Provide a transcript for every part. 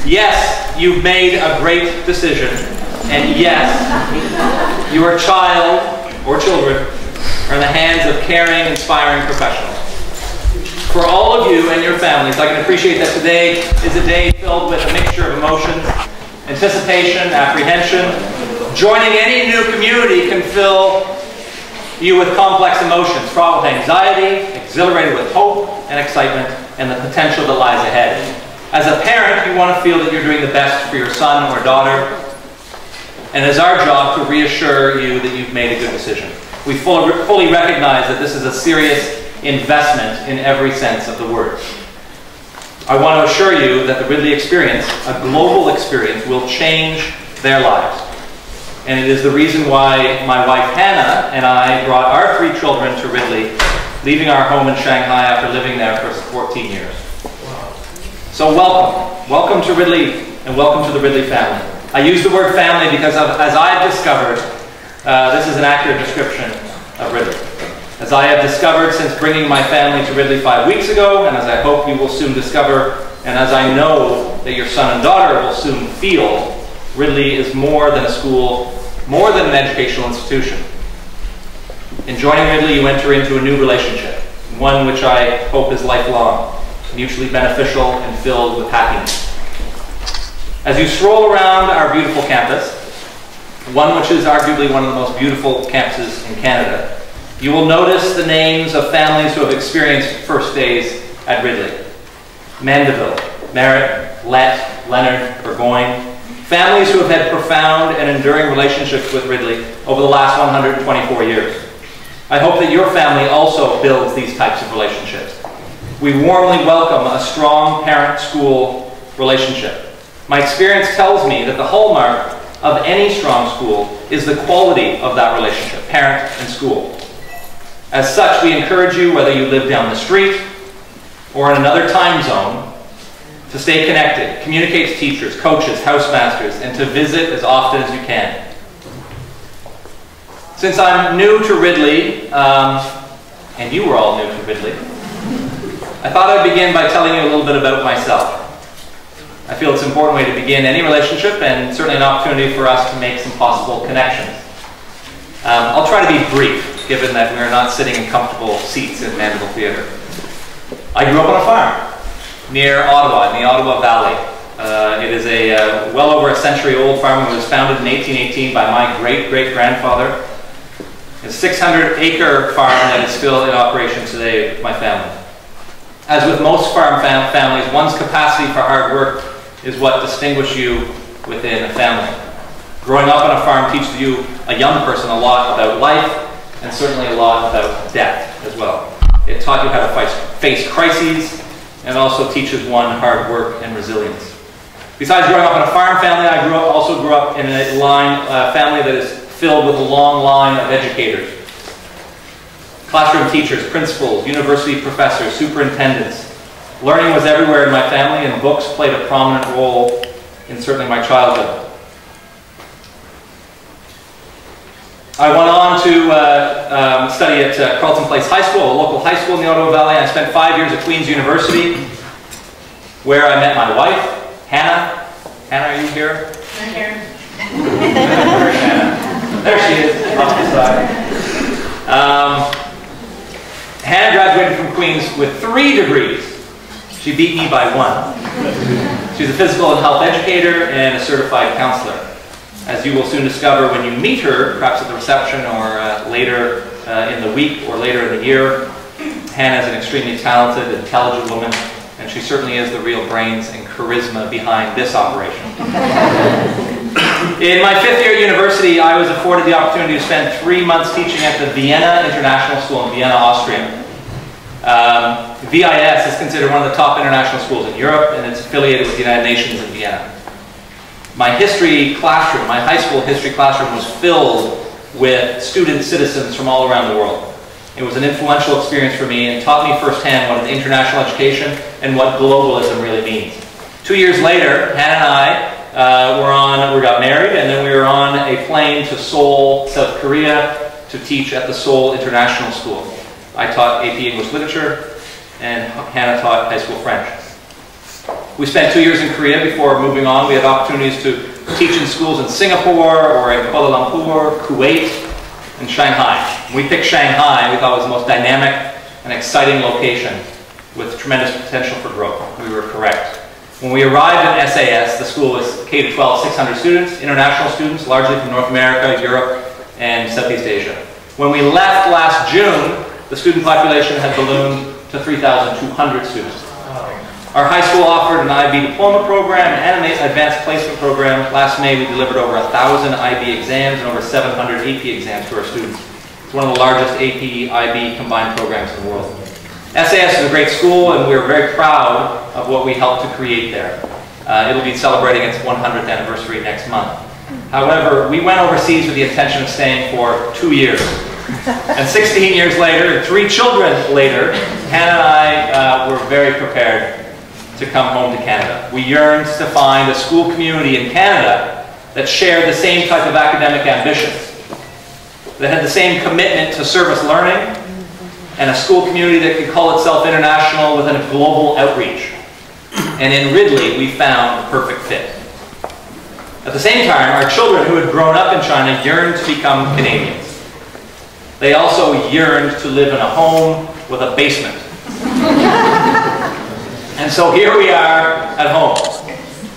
Yes, you've made a great decision. And yes, your child or children are in the hands of caring, inspiring professionals. For all of you and your families, I can appreciate that today is a day filled with a mixture of emotions, anticipation, apprehension. Joining any new community can fill you with complex emotions, fraught with anxiety, exhilarated with hope and excitement, and the potential that lies ahead. As a parent, you want to feel that you're doing the best for your son or daughter, and it's our job to reassure you that you've made a good decision. We fully recognize that this is a serious investment in every sense of the word. I want to assure you that the Ridley experience, a global experience, will change their lives. And it is the reason why my wife Hannah and I brought our 3 children to Ridley, leaving our home in Shanghai after living there for 14 years. So welcome. Welcome to Ridley, and welcome to the Ridley family. I use the word family because as I've discovered, this is an accurate description of Ridley. As I have discovered since bringing my family to Ridley 5 weeks ago, and as I hope you will soon discover, and as I know that your son and daughter will soon feel, Ridley is more than a school, more than an educational institution. In joining Ridley, you enter into a new relationship, one which I hope is lifelong, mutually beneficial and filled with happiness. As you stroll around our beautiful campus, one which is arguably one of the most beautiful campuses in Canada, you will notice the names of families who have experienced first days at Ridley. Mandeville, Merritt, Lett, Leonard, Burgoyne. Families who have had profound and enduring relationships with Ridley over the last 124 years. I hope that your family also builds these types of relationships. We warmly welcome a strong parent-school relationship. My experience tells me that the hallmark of any strong school is the quality of that relationship, parent and school. As such, we encourage you, whether you live down the street or in another time zone, to stay connected, communicate to teachers, coaches, housemasters, and to visit as often as you can. Since I'm new to Ridley, and you were all new to Ridley, I thought I'd begin by telling you a little bit about myself. I feel it's an important way to begin any relationship, and certainly an opportunity for us to make some possible connections. I'll try to be brief, given that we are not sitting in comfortable seats in Mandeville Theatre. I grew up on a farm near Ottawa, in the Ottawa Valley. It is a well over a century-old farm. It was founded in 1818 by my great-great-grandfather. It's a 600-acre farm that is still in operation today with my family. As with most farm families, one's capacity for hard work is what distinguishes you within a family. Growing up on a farm teaches you, a young person, a lot about life, and certainly a lot about death as well. It taught you how to face crises, and also teaches one hard work and resilience. Besides growing up in a farm family, I also grew up in a family that is filled with a long line of educators. Classroom teachers, principals, university professors, superintendents. Learning was everywhere in my family, and books played a prominent role in certainly my childhood. I went on to study at Carleton Place High School, a local high school in the Ottawa Valley. I spent 5 years at Queen's University, where I met my wife, Hannah. Hannah, are you here? I'm here. Where's Hannah? There she is, off the side. Hannah graduated from Queen's with 3 degrees. She beat me by 1. She's a physical and health educator and a certified counselor. As you will soon discover when you meet her, perhaps at the reception or later in the week or later in the year, Hannah is an extremely talented, intelligent woman, and she certainly is the real brains and charisma behind this operation. In my 5th year at university, I was afforded the opportunity to spend 3 months teaching at the Vienna International School in Vienna, Austria. VIS is considered one of the top international schools in Europe, and it's affiliated with the United Nations in Vienna. My history classroom, my high school history classroom, was filled with student citizens from all around the world. It was an influential experience for me and taught me firsthand what an international education and what globalism really means. 2 years later, Hannah and I we got married, and then we were on a plane to Seoul, South Korea, to teach at the Seoul International School. I taught AP English Literature, and Hannah taught high school French. We spent 2 years in Korea before moving on. We had opportunities to teach in schools in Singapore or in Kuala Lumpur, Kuwait, and Shanghai. When we picked Shanghai, we thought it was the most dynamic and exciting location with tremendous potential for growth. We were correct. When we arrived at SAS, the school was K-12, 600 students, international students, largely from North America, Europe, and Southeast Asia. When we left last June, the student population had ballooned to 3,200 students. Our high school offered an IB diploma program and an advanced placement program. Last May, we delivered over 1,000 IB exams and over 700 AP exams to our students. It's one of the largest AP, IB combined programs in the world. SAS is a great school, and we're very proud of what we helped to create there. It'll be celebrating its 100th anniversary next month. However, we went overseas with the intention of staying for 2 years. And 16 years later, and 3 children later, Hannah and I were very prepared to come home to Canada. We yearned to find a school community in Canada that shared the same type of academic ambitions, that had the same commitment to service learning, and a school community that could call itself international with a global outreach. And in Ridley, we found the perfect fit. At the same time, our children who had grown up in China yearned to become Canadians. They also yearned to live in a home with a basement. And so here we are at home.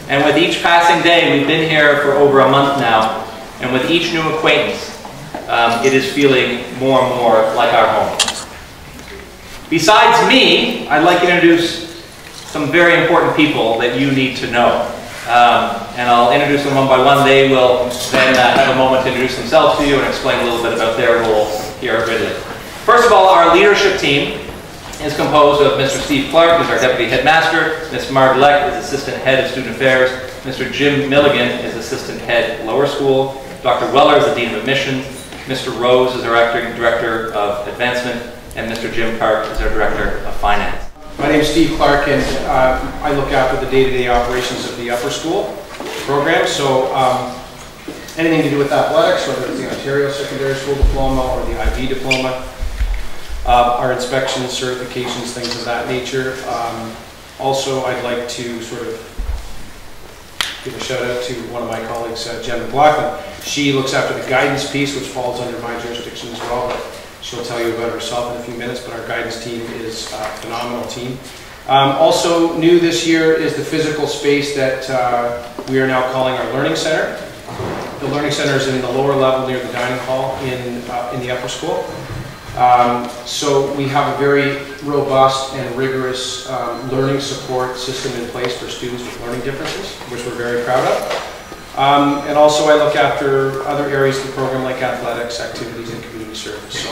And with each passing day, we've been here for over a month now, and with each new acquaintance, it is feeling more and more like our home. Besides me, I'd like to introduce some very important people that you need to know. And I'll introduce them one by one. They will then have a moment to introduce themselves to you and explain a little bit about their role here at Ridley. First of all, our leadership team is composed of Mr. Steve Clarke, who's our Deputy Headmaster, Ms. MARG LECH is Assistant Head of Student Affairs, Mr. Jim Milligan is Assistant Head Lower School, Dr. Weller is the Dean of Admissions, Mr. Rose is our Director of Advancement, and Mr. Jim Park is our Director of Finance. My name is Steve Clarke, and I look after the day-to-day operations of the upper school program. So anything to do with athletics, whether it's the Ontario Secondary School Diploma or the IB Diploma, our inspections, certifications, things of that nature. Also, I'd like to sort of give a shout out to one of my colleagues, Jen MacLachlan. She looks after the guidance piece, which falls under my jurisdiction as well, but she'll tell you about herself in a few minutes, but our guidance team is a phenomenal team. Also new this year is the physical space that we are now calling our Learning Center. The Learning Center is in the lower level near the dining hall in the upper school. So we have a very robust and rigorous learning support system in place for students with learning differences, which we're very proud of. And also I look after other areas of the program like athletics, activities, and community service. So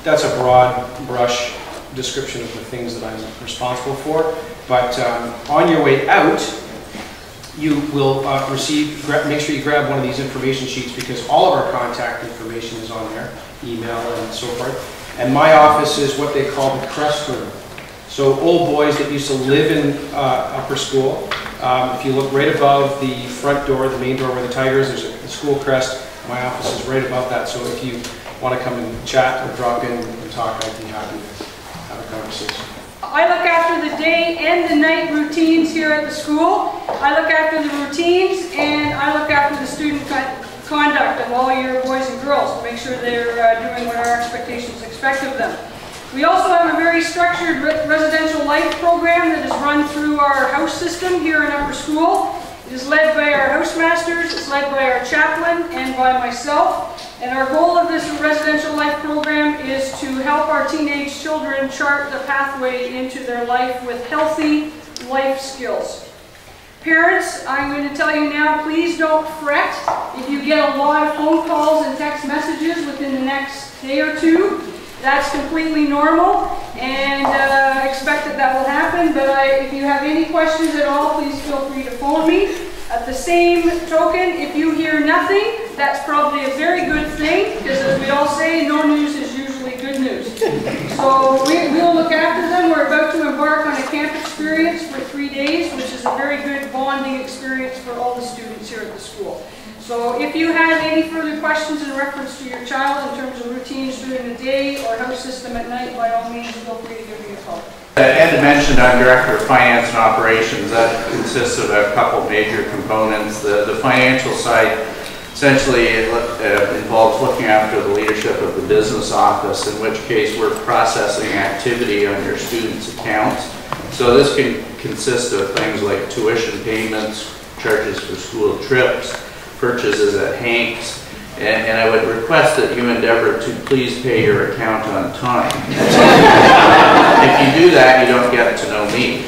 that's a broad brush description of the things that I'm responsible for. But on your way out, you will make sure you grab one of these information sheets because all of our contact information is on there, email and so forth. And my office is what they call the crest room. So old boys that used to live in upper school, if you look right above the front door, the main door where the tiger is, there's a school crest. My office is right above that. So if you want to come and chat or drop in and talk, I'd be happy to have a conversation. I look after the day and the night routines here at the school. I look after the routines and I look after the student conduct of all your boys and girls to make sure they're doing what our expectations expect of them. We also have a very structured residential life program that is run through our house system here in upper school. It is led by our housemasters, it's led by our chaplain, and by myself. And our goal of this residential life program is to help our teenage children chart the pathway into their life with healthy life skills. Parents, I'm going to tell you now, please don't fret if you get a lot of phone calls and text messages within the next day or two. That's completely normal, and expect that will happen, but if you have any questions at all, please feel free to phone me. At the same token, if you hear nothing, that's probably a very good thing, because as we all say, no news is usually good news. So we'll look after them. We're about to embark on a camp experience for 3 days, which is a very good bonding experience for all the students here at the school. So if you have any further questions in reference to your child in terms of routines during the day or house system at night, by all means, feel free to give me a call. Ed had mentioned I'm Director of Finance and Operations. That consists of a couple major components. The financial side essentially involves looking after the leadership of the business office, in which case we're processing activity on your students' accounts. So this can consist of things like tuition payments, charges for school trips, purchases at Hank's, and I would request that you endeavor to please pay your account on time. If you do that, you don't get to know me.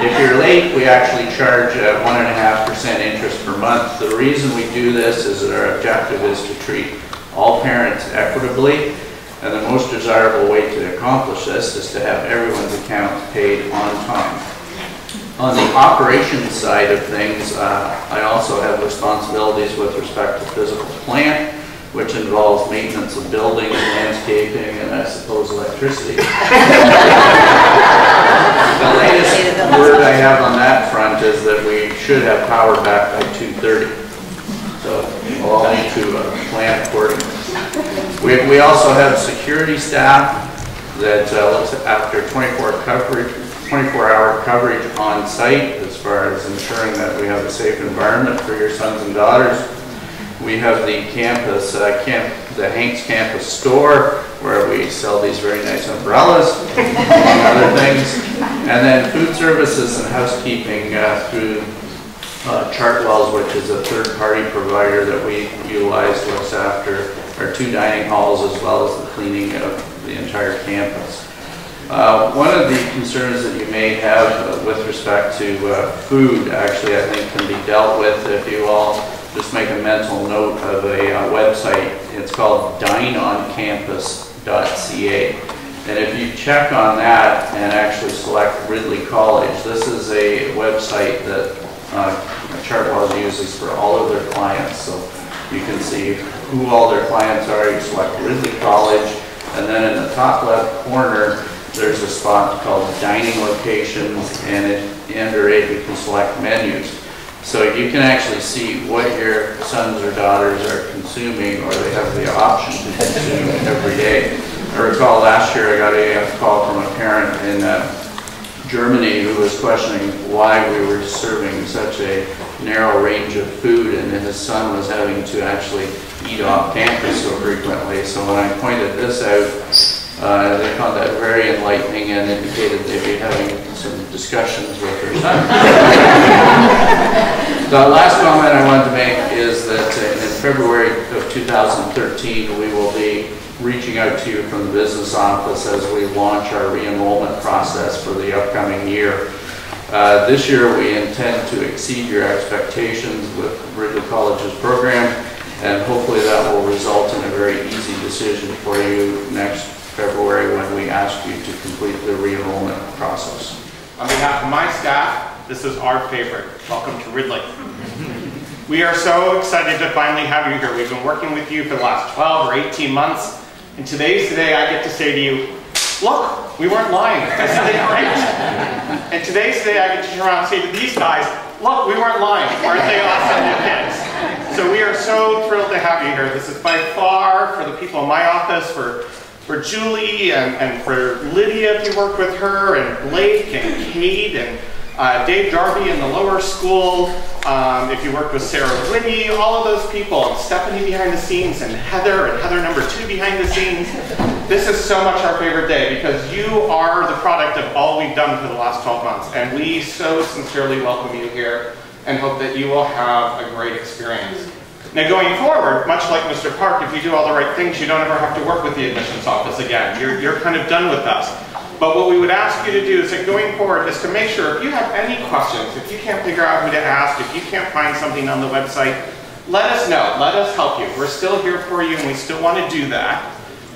If you're late, we actually charge 1.5% interest per month. The reason we do this is that our objective is to treat all parents equitably, and the most desirable way to accomplish this is to have everyone's account paid on time. On the operations side of things, I also have responsibilities with respect to physical plant, which involves maintenance of buildings, landscaping, and I suppose electricity. The latest word I have on that front is that we should have power back by 2:30. So we'll all need to plan accordingly. We also have security staff that looks after 24-hour coverage on site as far as ensuring that we have a safe environment for your sons and daughters. We have the campus, the Hank's campus store, where we sell these very nice umbrellas, among other things. And then food services and housekeeping through Chartwell's, which is a third-party provider that we utilize to look after our 2 dining halls as well as the cleaning of the entire campus. One of the concerns that you may have with respect to food, actually, I think can be dealt with if you all just make a mental note of a website. It's called dineoncampus.ca. And if you check on that and actually select Ridley College, this is a website that Chartwell uses for all of their clients. So you can see who all their clients are. You select Ridley College, and then in the top left corner, there's a spot called Dining Locations, and under it you can select menus. So you can actually see what your sons or daughters are consuming, or they have the option to consume every day. I recall last year I got a call from a parent in Germany who was questioning why we were serving such a narrow range of food, and his son was having to actually eat off campus so frequently. So when I pointed this out, they found that very enlightening and indicated they'd be having some discussions with their son. The last comment I wanted to make is that in February of 2013, we will be reaching out to you from the business office as we launch our re-enrollment process for the upcoming year. This year we intend to exceed your expectations with Ridley College's program, and hopefully that will result in a very easy decision for you next February when we ask you to complete the re-enrollment process. On behalf of my staff, this is our favorite. Welcome to Ridley. We are so excited to finally have you here. We've been working with you for the last 12 or 18 months, and today's the day I get to say to you, look, we weren't lying. Isn't it great? And today's the day I get to turn around and say to these guys, look, we weren't lying. Aren't they awesome new kids? So we are so thrilled to have you here. This is by far, for the people in my office, for Julie and for Lydia, if you work with her, and Blake and Kate and Dave Darby in the lower school, if you work with Sarah Whitney, all of those people, and Stephanie behind the scenes, and Heather number 2 behind the scenes. This is so much our favorite day because you are the product of all we've done for the last 12 months, and we so sincerely welcome you here and hope that you will have a great experience. Now going forward, much like Mr. Park, if you do all the right things, you don't ever have to work with the admissions office again. You're kind of done with us. But what we would ask you to do is that going forward is to make sure if you have any questions, if you can't figure out who to ask, if you can't find something on the website, let us know. Let us help you. We're still here for you and we still want to do that.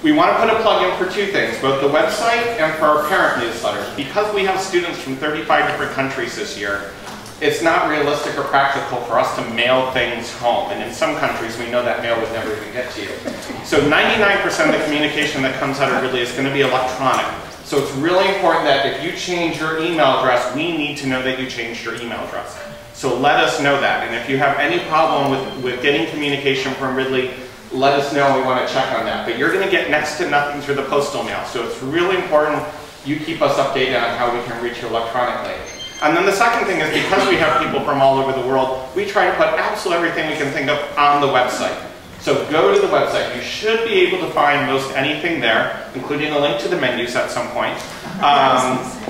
We want to put a plug in for 2 things, both the website and for our parent newsletters. Because we have students from 35 different countries this year, it's not realistic or practical for us to mail things home. And in some countries, we know that mail would never even get to you. So 99% of the communication that comes out of Ridley is going to be electronic. So it's really important that if you change your email address, we need to know that you changed your email address. So let us know that. And if you have any problem with getting communication from Ridley, let us know. We want to check on that. But you're going to get next to nothing through the postal mail. So it's really important you keep us updated on how we can reach you electronically. And then the second thing is, because we have people from all over the world, we try to put absolutely everything we can think of on the website. So go to the website. You should be able to find most anything there, including a link to the menus at some point.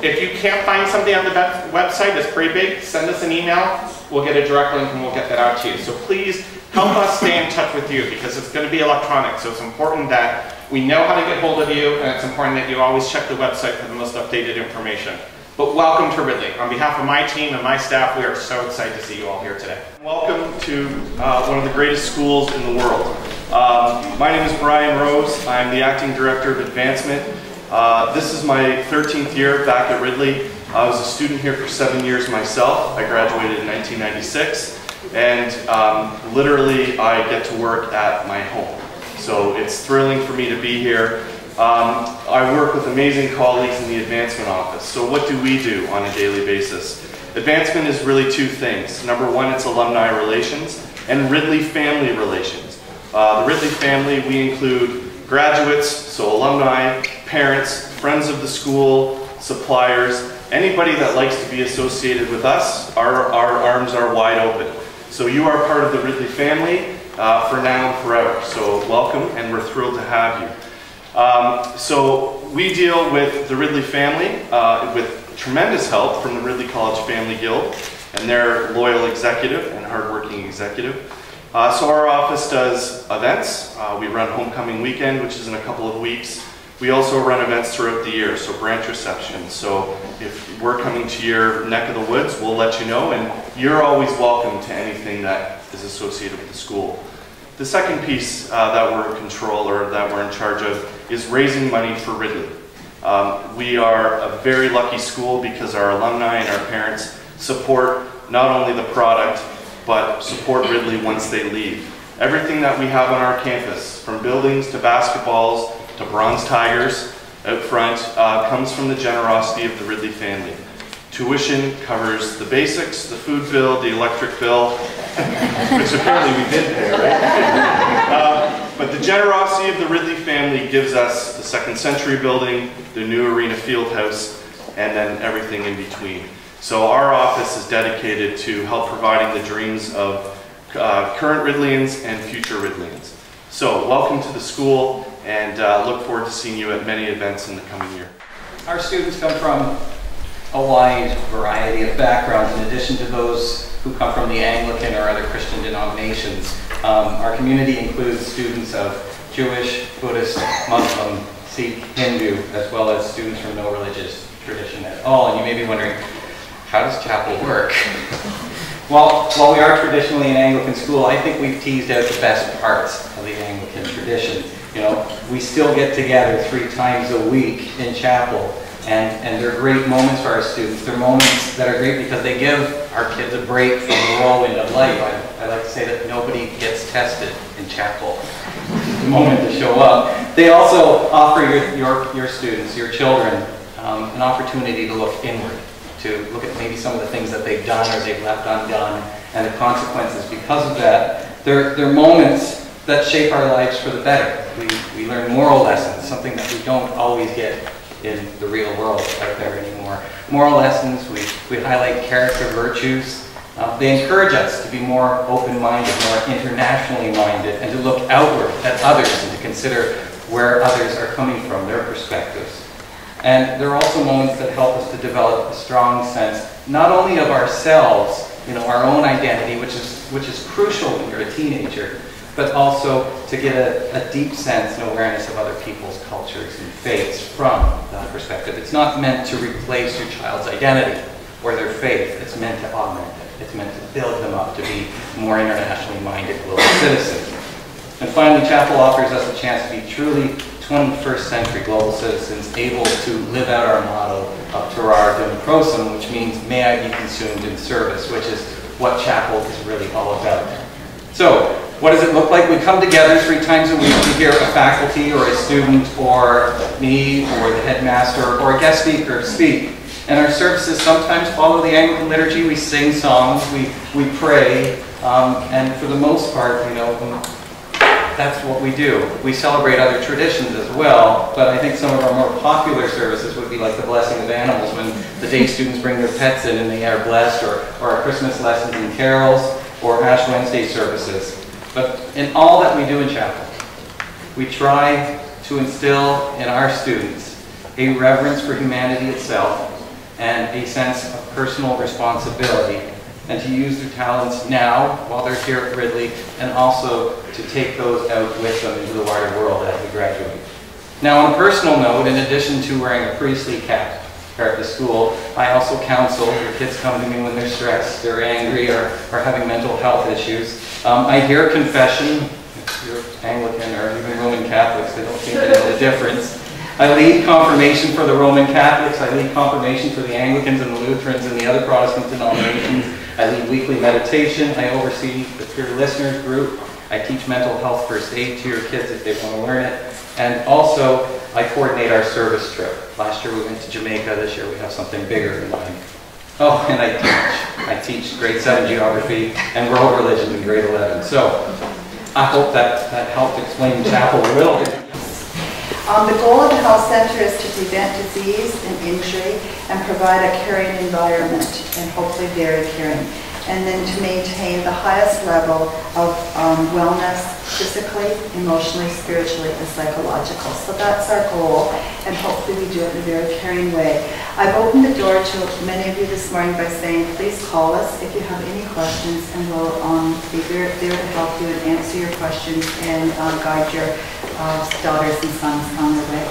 If you can't find something on the website that's pretty big, send us an email. We'll get a direct link and we'll get that out to you. So please help us stay in touch with you, because it's going to be electronic. So it's important that we know how to get hold of you, and it's important that you always check the website for the most updated information. But welcome to Ridley. On behalf of my team and my staff, we are so excited to see you all here today. Welcome to one of the greatest schools in the world. My name is Brian Rose. I'm the Acting Director of Advancement. This is my 13th year back at Ridley. I was a student here for 7 years myself. I graduated in 1996, and literally I get to work at my home. So it's thrilling for me to be here. I work with amazing colleagues in the Advancement office. So what do we do on a daily basis? Advancement is really two things. Number one, it's alumni relations and Ridley family relations. The Ridley family, we include graduates, so alumni, parents, friends of the school, suppliers, anybody that likes to be associated with us. Our arms are wide open. So you are part of the Ridley family for now and forever. So welcome, and we're thrilled to have you. So we deal with the Ridley family with tremendous help from the Ridley College Family Guild and their loyal executive and hardworking executive. So our office does events. We run homecoming weekend, which is in a couple of weeks. We also run events throughout the year, so branch receptions. So if we're coming to your neck of the woods, we'll let you know, and you're always welcome to anything that is associated with the school. The second piece that we're in control, or that we're in charge of, is raising money for Ridley. We are a very lucky school because our alumni and our parents support not only the product, but support Ridley once they leave. Everything that we have on our campus, from buildings to basketballs to bronze tigers out front, comes from the generosity of the Ridley family. Tuition covers the basics, the food bill, the electric bill, which apparently we did pay, right? But the generosity of the Ridley family gives us the Second Century building, the new arena field house, and then everything in between. So our office is dedicated to help providing the dreams of current Ridleyans and future Ridleyans. So welcome to the school, and look forward to seeing you at many events in the coming year. Our students come from a wide variety of backgrounds, in addition to those who come from the Anglican or other Christian denominations. Our community includes students of Jewish, Buddhist, Muslim, Sikh, Hindu, as well as students from no religious tradition at all. And you may be wondering, how does chapel work? Well, while we are traditionally an Anglican school, I think we've teased out the best parts of the Anglican tradition. You know, we still get together 3 times a week in chapel. And they're great moments for our students. They're moments that are great because they give our kids a break from the whirlwind of life. I like to say that nobody gets tested in chapel. It's the moment to show up. They also offer your students, your children, an opportunity to look inward, to look at maybe some of the things that they've done or they've left undone, and the consequences because of that. They're moments that shape our lives for the better. We learn moral lessons, something that we don't always get in the real world out there anymore. Moral lessons, we highlight character virtues. They encourage us to be more open-minded, more internationally minded, and to look outward at others and to consider where others are coming from, their perspectives. And there are also moments that help us to develop a strong sense, not only of ourselves, you know, our own identity, which is crucial when you're a teenager, but also to get a deep sense and awareness of other people's cultures and faiths from that perspective. It's not meant to replace your child's identity or their faith. It's meant to augment it. It's meant to build them up to be more internationally minded global citizens. And finally, chapel offers us a chance to be truly 21st century global citizens, able to live out our motto of Terrar Dum Prosum, which means may I be consumed in service, which is what chapel is really all about. So, what does it look like? We come together 3 times a week to hear a faculty or a student or me or the headmaster or a guest speaker speak. And our services sometimes follow the Anglican liturgy. We sing songs, we pray, and for the most part, you know, that's what we do. We celebrate other traditions as well, but I think some of our more popular services would be like the blessing of animals, when the day students bring their pets in and they are blessed, or our Christmas lessons and carols, or Ash Wednesday services. But in all that we do in chapel, we try to instill in our students a reverence for humanity itself and a sense of personal responsibility, and to use their talents now while they're here at Ridley, and also to take those out with them into the wider world as they graduate. Now, on a personal note, in addition to wearing a priestly cap here at the school, I also counsel. Your kids come to me when they're stressed, they're angry, or having mental health issues. I hear confession. If you're Anglican or even Roman Catholics, they don't seem to know the difference. I lead confirmation for the Roman Catholics. I lead confirmation for the Anglicans and the Lutherans and the other Protestant denominations. I lead weekly meditation. I oversee the peer listeners group. I teach mental health first aid to your kids if they want to learn it. And also, I coordinate our service trip. Last year we went to Jamaica. This year we have something bigger in mind. Oh, and I teach. I teach grade 7 geography and world religion in grade 11. So I hope that helped explain chapel a little bit. The goal of the health center is to prevent disease and injury and provide a caring environment, and hopefully very caring. And then to maintain the highest level of wellness, physically, emotionally, spiritually, and psychological. So that's our goal, and hopefully we do it in a very caring way. I've opened the door to many of you this morning by saying, please call us if you have any questions, and we'll be there to help you and answer your questions and guide your daughters and sons on their way.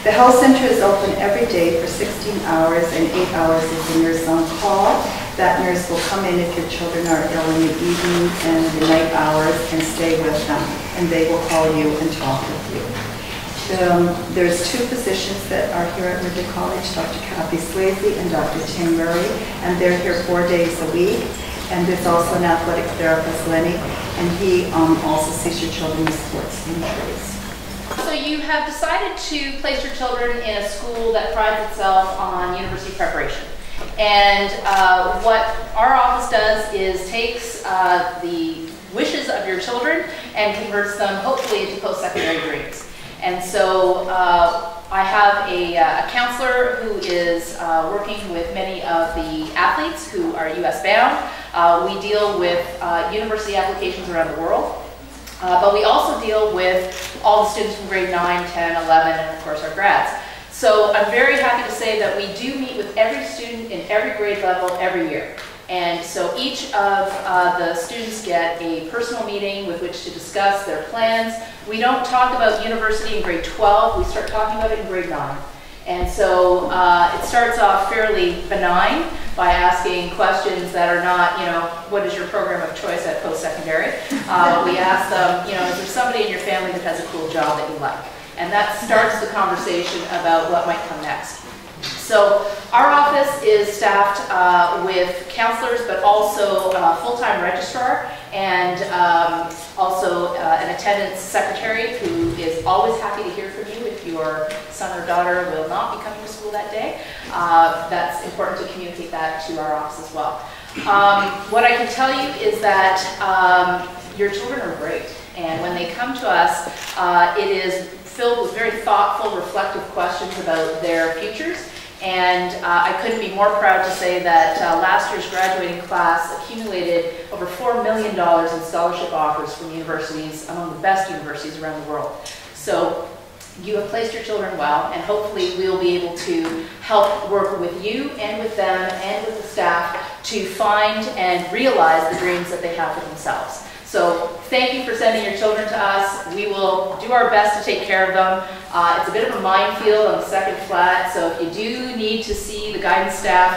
The health center is open every day for 16 hours, and 8 hours is a nurse on call. That nurse will come in if your children are ill in the evening and the night hours and stay with them, and they will call you and talk with you. There's 2 physicians that are here at Ridley College, Dr. Kathy Swayze and Dr. Tim Murray, and they're here 4 days a week. And there's also an athletic therapist, Lenny, and he also sees your children with sports injuries. So you have decided to place your children in a school that prides itself on university preparation. And what our office does is takes the wishes of your children and converts them hopefully into post-secondary dreams. And so I have a counselor who is working with many of the athletes who are US bound. We deal with university applications around the world. But we also deal with all the students from grade 9, 10, 11, and of course our grads. So I'm very happy to say that we do meet with every student in every grade level every year. And so each of the students get a personal meeting with which to discuss their plans. We don't talk about university in grade 12, we start talking about it in grade 9. And so it starts off fairly benign by asking questions that are not, you know, what is your program of choice at post-secondary? We ask them, you know, is there somebody in your family that has a cool job that you like? And that starts the conversation about what might come next. So our office is staffed with counselors, but also a full-time registrar and also an attendance secretary who is always happy to hear from you if your son or daughter will not be coming to school that day. That's important to communicate that to our office as well. What I can tell you is that your children are great, and when they come to us, it is filled with very thoughtful, reflective questions about their futures. And I couldn't be more proud to say that last year's graduating class accumulated over $4 million in scholarship offers from universities, among the best universities around the world. So you have placed your children well, and hopefully we'll be able to help work with you and with them and with the staff to find and realize the dreams that they have for themselves. So thank you for sending your children to us. We will do our best to take care of them. It's a bit of a minefield on the second flat, so if you do need to see the guidance staff,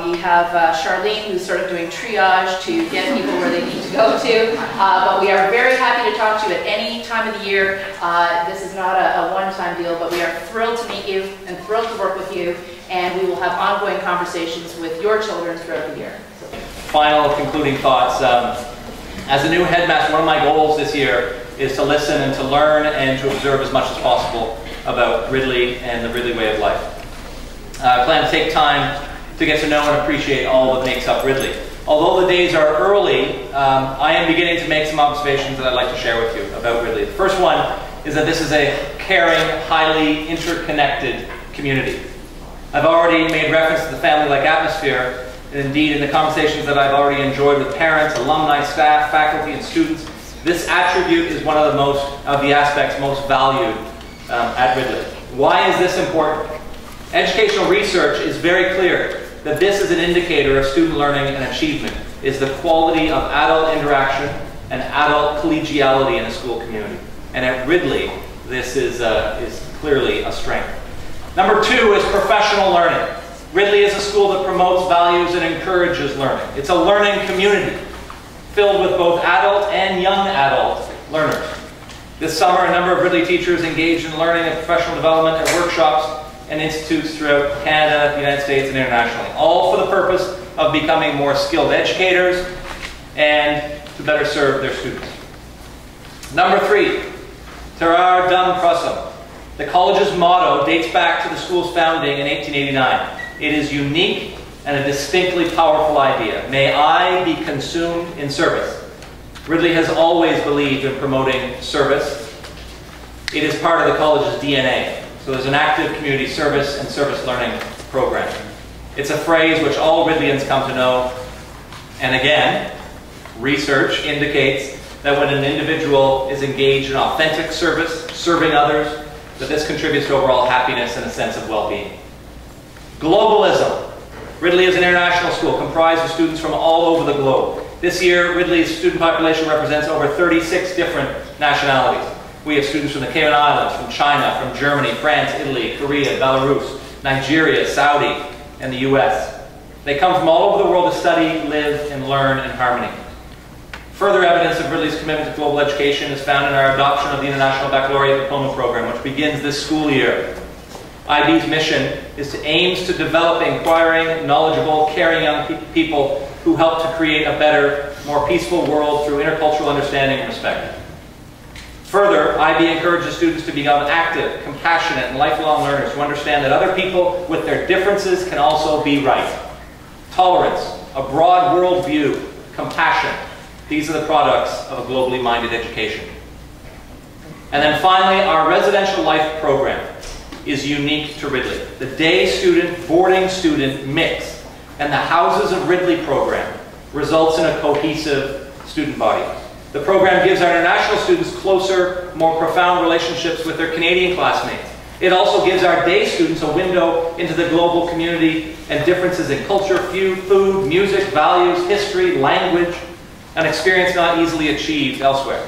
we have Charlene who's sort of doing triage to get people where they need to go to. But we are very happy to talk to you at any time of the year. This is not a one-time deal, but we are thrilled to meet you and thrilled to work with you, and we will have ongoing conversations with your children throughout the year. Final concluding thoughts. As a new headmaster, one of my goals this year is to listen and to learn and to observe as much as possible about Ridley and the Ridley way of life. I plan to take time to get to know and appreciate all that makes up Ridley. Although the days are early, I am beginning to make some observations that I'd like to share with you about Ridley. The first one is that this is a caring, highly interconnected community. I've already made reference to the family-like atmosphere, and indeed in the conversations that I've already enjoyed with parents, alumni, staff, faculty, and students, this attribute is one of the aspects most valued at Ridley. Why is this important? Educational research is very clear that this is an indicator of student learning and achievement, is the quality of adult interaction and adult collegiality in a school community. And at Ridley, this is clearly a strength. Number two is professional learning. Ridley is a school that promotes values and encourages learning. It's a learning community filled with both adult and young adult learners. This summer, a number of Ridley teachers engaged in learning and professional development at workshops and institutes throughout Canada, the United States, and internationally, all for the purpose of becoming more skilled educators and to better serve their students. Number three, Terrar Dum Prossum. The college's motto dates back to the school's founding in 1889. It is unique and a distinctly powerful idea. May I be consumed in service. Ridley has always believed in promoting service. It is part of the college's DNA. So there's an active community service and service learning program. It's a phrase which all Ridleyans come to know. And again, research indicates that when an individual is engaged in authentic service, serving others, that this contributes to overall happiness and a sense of well-being. Globalism. Ridley is an international school comprised of students from all over the globe. This year, Ridley's student population represents over 36 different nationalities. We have students from the Cayman Islands, from China, from Germany, France, Italy, Korea, Belarus, Nigeria, Saudi, and the US. They come from all over the world to study, live, and learn in harmony. Further evidence of Ridley's commitment to global education is found in our adoption of the International Baccalaureate Diploma Program, which begins this school year. IB's mission aims to develop inquiring, knowledgeable, caring young people who help to create a better, more peaceful world through intercultural understanding and respect. Further, IB encourages students to become active, compassionate, and lifelong learners who understand that other people with their differences can also be right. Tolerance, a broad worldview, compassion. These are the products of a globally minded education. And then finally, our residential life program is unique to Ridley. The day student, boarding student mix and the Houses of Ridley program results in a cohesive student body. The program gives our international students closer, more profound relationships with their Canadian classmates. It also gives our day students a window into the global community and differences in culture, food, music, values, history, language, an experience not easily achieved elsewhere.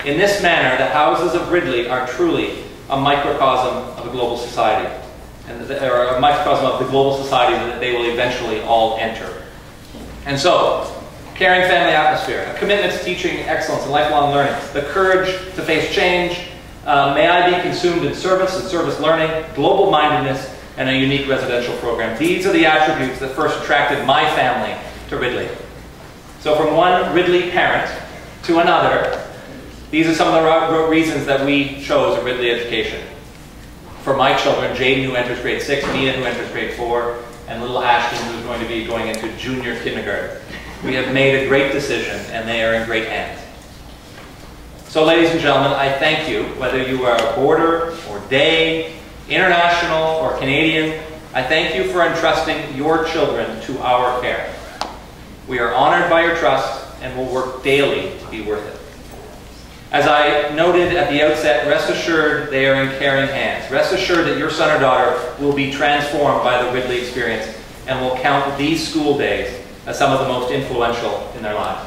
In this manner, the Houses of Ridley are truly a microcosm of a global society, or a microcosm of the global society that they will eventually all enter. And so, caring family atmosphere, a commitment to teaching excellence and lifelong learning, the courage to face change, may I be consumed in service and service learning, global mindedness, and a unique residential program. These are the attributes that first attracted my family to Ridley. So from one Ridley parent to another, these are some of the reasons that we chose a Ridley education. For my children, Jaden, who enters grade 6, Mia, who enters grade 4, and little Ashton, who's going to be going into junior kindergarten. We have made a great decision, and they are in great hands. So ladies and gentlemen, I thank you, whether you are a boarder or day, international or Canadian, I thank you for entrusting your children to our care. We are honored by your trust and will work daily to be worth it. As I noted at the outset, rest assured they are in caring hands. Rest assured that your son or daughter will be transformed by the Ridley experience and will count these school days as some of the most influential in their lives.